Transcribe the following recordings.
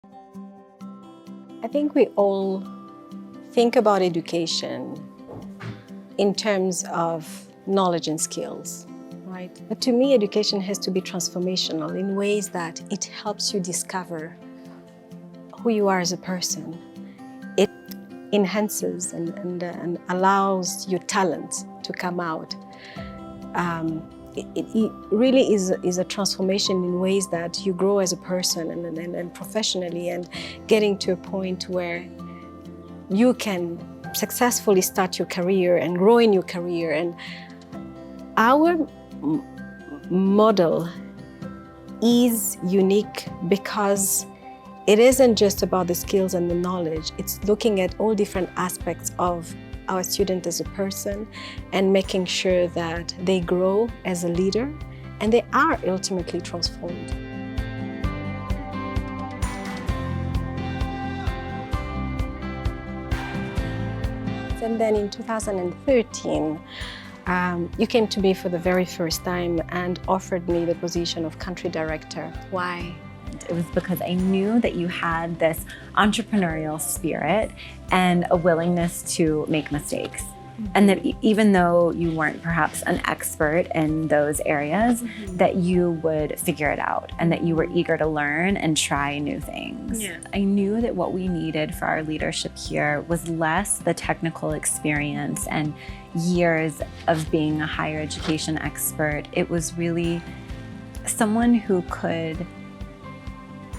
I think we all think about education in terms of knowledge and skills, right? But to me, education has to be transformational in ways that it helps you discover who you are as a person. It enhances and allows your talent to come out. It really is a transformation in ways that you grow as a person and professionally, and getting to a point where you can successfully start your career and grow in your career. And our model is unique because it isn't just about the skills and the knowledge. It's looking at all different aspects of our student as a person and making sure that they grow as a leader and they are ultimately transformed. And then in 2013, you came to me for the very first time and offered me the position of country director. Why? It was because I knew that you had this entrepreneurial spirit and a willingness to make mistakes. And that even though you weren't perhaps an expert in those areas, that you would figure it out and that you were eager to learn and try new things. Yeah. I knew that what we needed for our leadership here was less the technical experience and years of being a higher education expert. It was really someone who could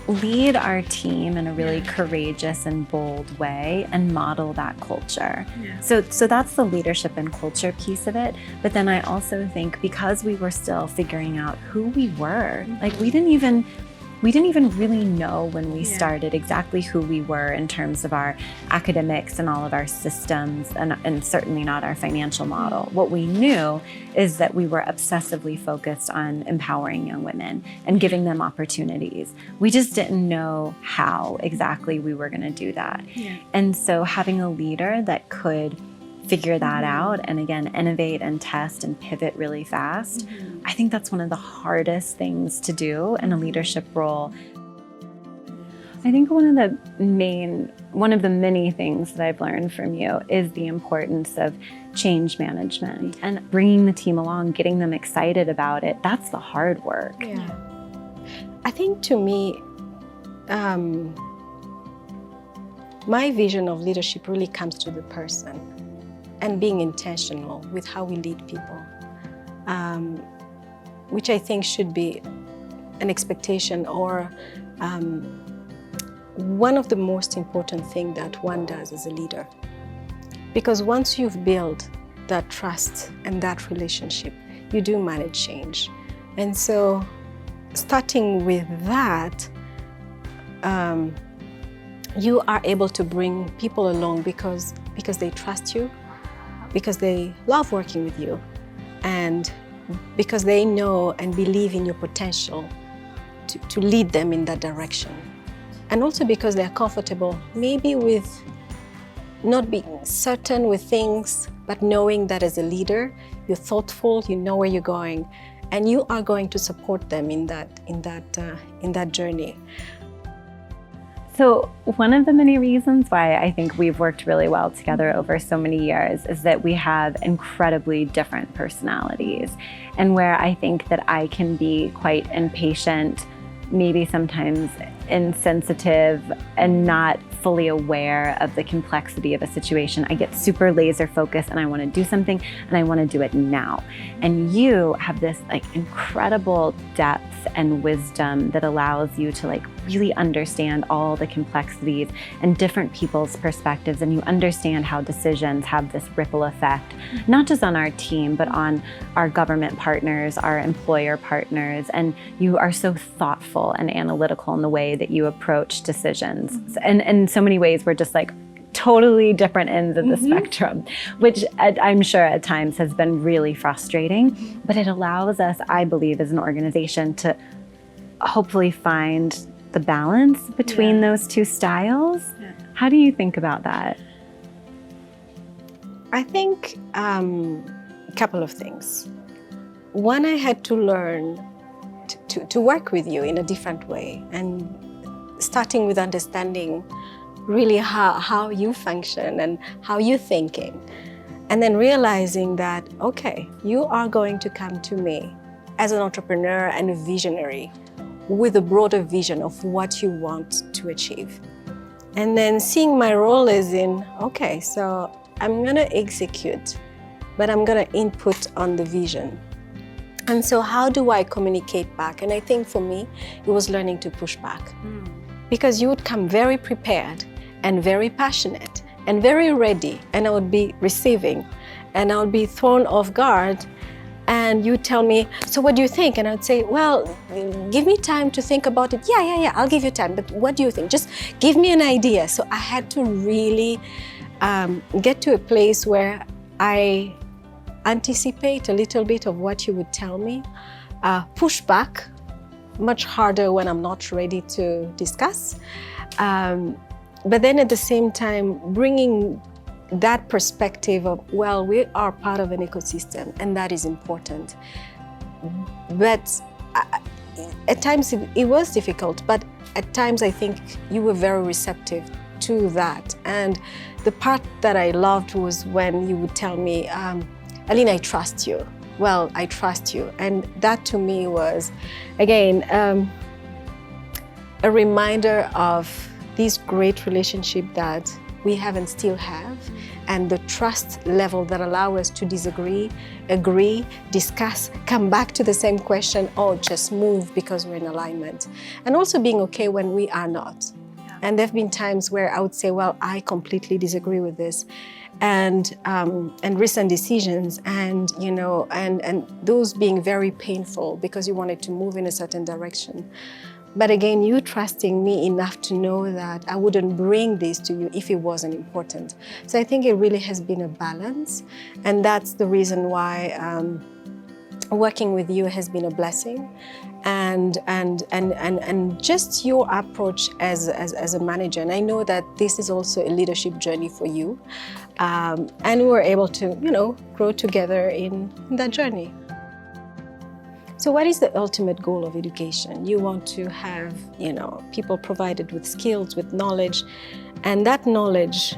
lead our team in a really courageous and bold way and model that culture. Yeah. So that's the leadership and culture piece of it. But then I also think because we were still figuring out who we were, like we didn't even really know when we started exactly who we were in terms of our academics and all of our systems and certainly not our financial model. What we knew is that we were obsessively focused on empowering young women and giving them opportunities. We just didn't know how exactly we were going to do that. Yeah. And so having a leader that could figure that out and again, innovate and test and pivot really fast. I think that's one of the hardest things to do in a leadership role. I think one of the many things that I've learned from you is the importance of change management and bringing the team along, getting them excited about it. That's the hard work. Yeah. I think to me, my vision of leadership really comes to the person and being intentional with how we lead people, which I think should be an expectation or one of the most important things that one does as a leader. Because once you've built that trust and that relationship, you do manage change. And so starting with that, you are able to bring people along because they trust you, because they love working with you, and because they know and believe in your potential to lead them in that direction. And also because they're comfortable maybe with not being certain with things, but knowing that as a leader, you're thoughtful, you know where you're going, and you are going to support them in that journey. So one of the many reasons why I think we've worked really well together over so many years is that we have incredibly different personalities, and where I think that I can be quite impatient, maybe sometimes insensitive and not fully aware of the complexity of a situation. I get super laser focused and I want to do something and I want to do it now. And you have this incredible depth and wisdom that allows you to really understand all the complexities and different people's perspectives, and you understand how decisions have this ripple effect, not just on our team, but on our government partners, our employer partners, and you are so thoughtful and analytical in the way that you approach decisions. And in so many ways, we're just totally different ends of the spectrum, which I'm sure at times has been really frustrating, but it allows us, I believe, as an organization to hopefully find the balance between those two styles. Yeah. How do you think about that? I think a couple of things. One, I had to learn to work with you in a different way. And starting with understanding really how you function and how you're thinking. And then realizing that, okay, you are going to come to me as an entrepreneur and a visionary with a broader vision of what you want to achieve. And then seeing my role as in, okay, so I'm gonna execute, but I'm gonna input on the vision. And so how do I communicate back? And I think for me, it was learning to push back. Because you would come very prepared and very passionate and very ready, and I would be receiving, and I would be thrown off guard. And you tell me, so what do you think? And I'd say, well, give me time to think about it. Yeah, I'll give you time, but what do you think? Just give me an idea. So I had to really get to a place where I anticipate a little bit of what you would tell me, push back, much harder when I'm not ready to discuss. But then at the same time, bringing that perspective of, well, we are part of an ecosystem and that is important. But at times it was difficult, but at times I think you were very receptive to that. And the part that I loved was when you would tell me, Aline, I trust you. Well, I trust you. And that to me was, again, a reminder of this great relationship that we have and still have, and the trust level that allow us to disagree, agree, discuss, come back to the same question, or just move because we're in alignment. And also being okay when we are not. Yeah. And there have been times where I would say, well, I completely disagree with this. And recent decisions, and those being very painful because you wanted to move in a certain direction. But again, you trusting me enough to know that I wouldn't bring this to you if it wasn't important. So I think it really has been a balance, and that's the reason why working with you has been a blessing, and just your approach as a manager. And I know that this is also a leadership journey for you, and we're able to grow together in that journey. So what is the ultimate goal of education? You want to have, people provided with skills, with knowledge, and that knowledge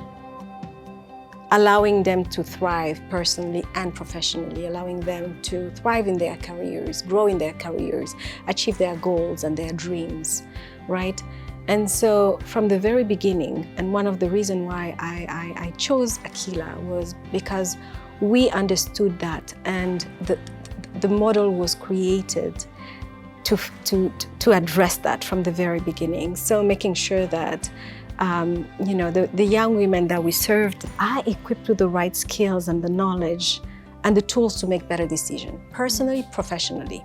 allowing them to thrive personally and professionally, allowing them to thrive in their careers, grow in their careers, achieve their goals and their dreams, right? And so from the very beginning, and one of the reasons why I chose Akilah was because we understood that, and the model was created to address that from the very beginning. So making sure that the young women that we served are equipped with the right skills and the knowledge and the tools to make better decisions, personally, professionally.